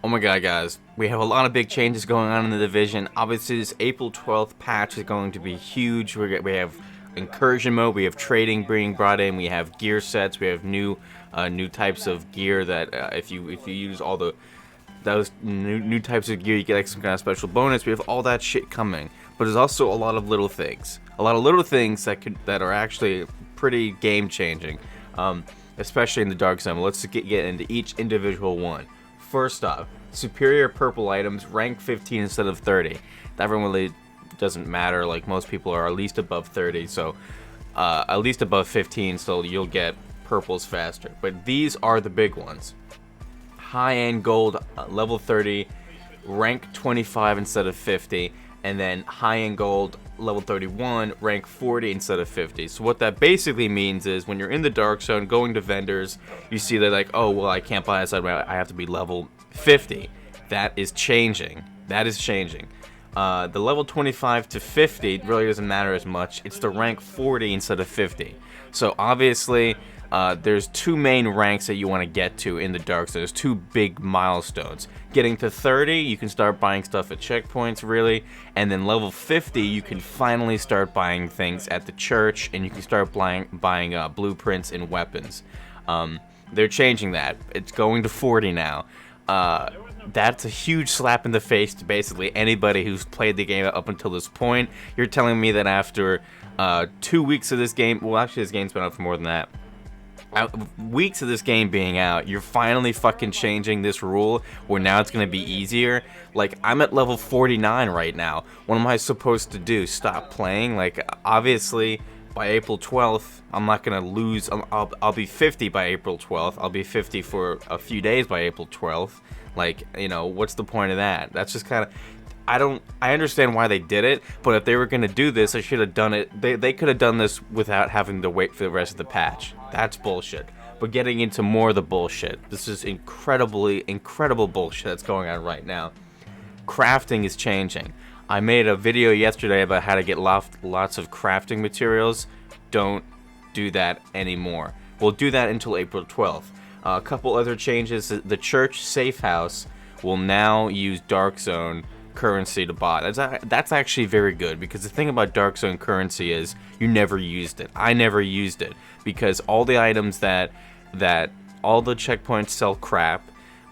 Oh my god, guys. We have a lot of big changes going on in the division. Obviously, this April 12th patch is going to be huge. We have incursion mode, we have trading being brought in, we have gear sets, we have new types of gear that if you use all those new types of gear, you get like some kind of special bonus. We have all that shit coming. But there's also a lot of little things. A lot of little things that are actually pretty game changing. Especially in the Dark Zone. Let's get into each individual one. First off, superior purple items, rank 15 instead of 30. That really doesn't matter. Like, most people are at least above 30, so at least above 15, so you'll get purples faster. But these are the big ones. High-end gold, level 30, rank 25 instead of 50. And then high-end gold, level 31, rank 40 instead of 50. So what that basically means is when you're in the Dark Zone, going to vendors, you see they're like, oh, well, I can't buy this item, I have to be level 50. That is changing. That is changing. The level 25 to 50 really doesn't matter as much. It's the rank 40 instead of 50. So obviously, there's two main ranks that you want to get to in the Dark Zone. There's two big milestones. Getting to 30, you can start buying stuff at checkpoints, really. And then level 50, you can finally start buying things at the church, and you can start buying blueprints and weapons. They're changing that. It's going to 40 now. That's a huge slap in the face to basically anybody who's played the game up until this point. You're telling me that after 2 weeks of this game, well, actually this game's been out for more than that. Weeks of this game being out, you're finally fucking changing this rule where now it's gonna be easier. Like, I'm at level 49 right now. What am I supposed to do? Stop playing? Like, obviously, by April 12th, I'm not gonna lose. I'll be 50 by April 12th. I'll be 50 for a few days by April 12th. Like, you know, what's the point of that? That's just kind of... I understand why they did it, but if they were going to do this, they should have done it. They could have done this without having to wait for the rest of the patch. That's bullshit. But getting into more of the bullshit, this is incredible bullshit that's going on right now. Crafting is changing. I made a video yesterday about how to get lots of crafting materials. Don't do that anymore. We'll do that until April 12th. A couple other changes. The church safe house will now use Dark Zone currency to buy. That's actually very good, because the thing about Dark Zone currency is you never used it. I never used it because all the items that all the checkpoints sell crap.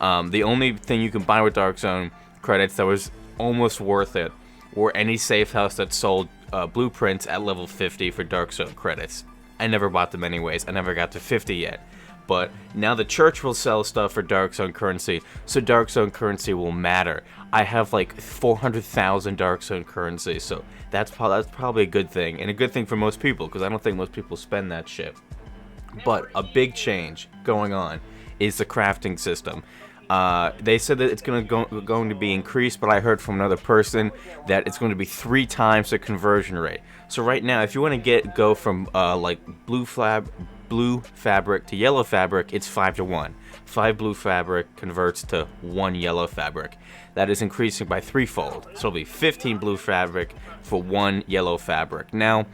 The only thing you can buy with Dark Zone credits that was almost worth it were any safe house that sold blueprints at level 50 for Dark Zone credits. I never bought them anyways. I never got to 50 yet. But now the church will sell stuff for Dark Zone currency, so Dark Zone currency will matter. I have like 400,000 Dark Zone currency, so that's probably a good thing, and a good thing for most people, because I don't think most people spend that shit. But a big change going on is the crafting system. They said that it's going to be increased, but I heard from another person that it's going to be 3 times the conversion rate. So right now, if you want to go from like blue fabric to yellow fabric, it's 5 to 1. 5 blue fabric converts to 1 yellow fabric. That is increasing by 3-fold. So it'll be 15 blue fabric for 1 yellow fabric. Now,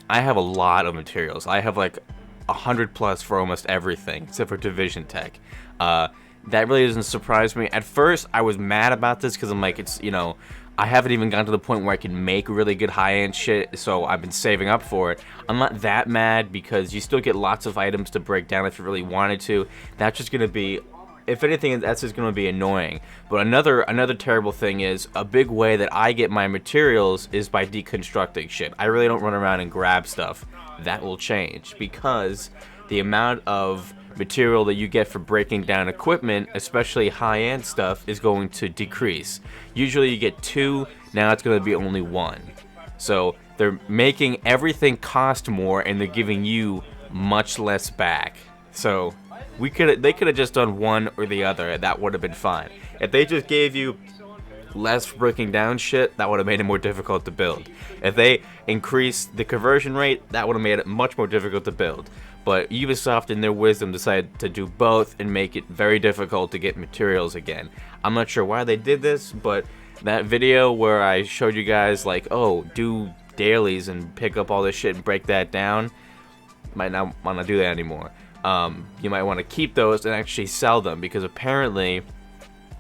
I have a lot of materials. I have like 100 plus for almost everything, except for Division Tech. That really doesn't surprise me. At first, I was mad about this because I'm like, it's, you know, I haven't even gotten to the point where I can make really good high-end shit, so I've been saving up for it. I'm not that mad because you still get lots of items to break down if you really wanted to. That's just going to be, if anything, that's just going to be annoying. But another terrible thing is, a big way that I get my materials is by deconstructing shit. I really don't run around and grab stuff. That will change, because the amount of material that you get for breaking down equipment, especially high-end stuff, is going to decrease. Usually you get 2, now it's going to be only 1. So they're making everything cost more, and they're giving you much less back. So they could have just done one or the other, and that would have been fine. If they just gave you less breaking down shit, that would have made it more difficult to build. If they increased the conversion rate, that would have made it much more difficult to build. But Ubisoft, in their wisdom, decided to do both and make it very difficult to get materials again. I'm not sure why they did this, but that video where I showed you guys, like, oh, do dailies and pick up all this shit and break that down, might not want to do that anymore. You might want to keep those and actually sell them, because apparently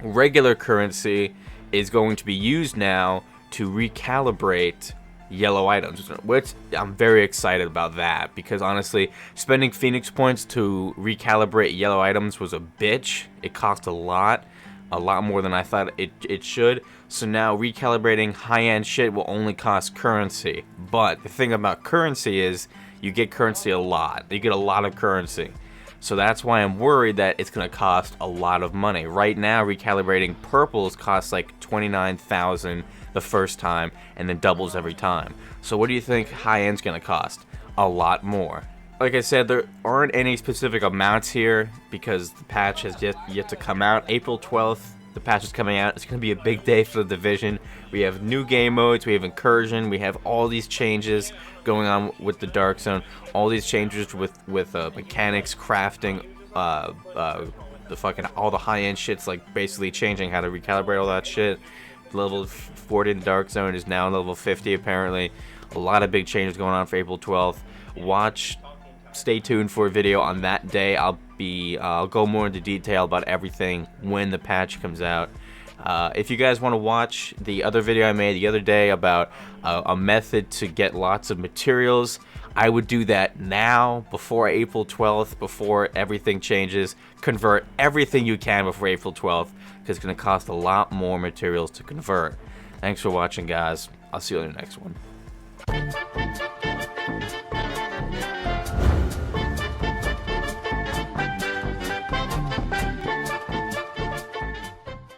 regular currency is going to be used now to recalibrate yellow items, which I'm very excited about that, because honestly, spending Phoenix points to recalibrate yellow items was a bitch. It cost a lot more than I thought it should. So now recalibrating high-end shit will only cost currency. But the thing about currency is you get currency a lot. You get a lot of currency. So that's why I'm worried that it's going to cost a lot of money. Right now, recalibrating purples costs like 29,000 the first time, and then doubles every time. So what do you think high-end's going to cost? A lot more. Like I said, there aren't any specific amounts here because the patch has yet to come out. April 12th, the patch is coming out. It's going to be a big day for the division. We have new game modes, we have incursion, we have all these changes going on with the Dark Zone, all these changes with mechanics, crafting, the fucking all the high-end shit's like basically changing how to recalibrate all that shit. Level 40 in the Dark Zone is now level 50 apparently. A lot of big changes going on for April 12th. Stay tuned for a video on that day. I'll go more into detail about everything when the patch comes out. If you guys want to watch the other video I made the other day about a method to get lots of materials, I would do that now, before April 12th, before everything changes. Convert everything you can before April 12th, because it's going to cost a lot more materials to convert. Thanks for watching, guys. I'll see you in the next one.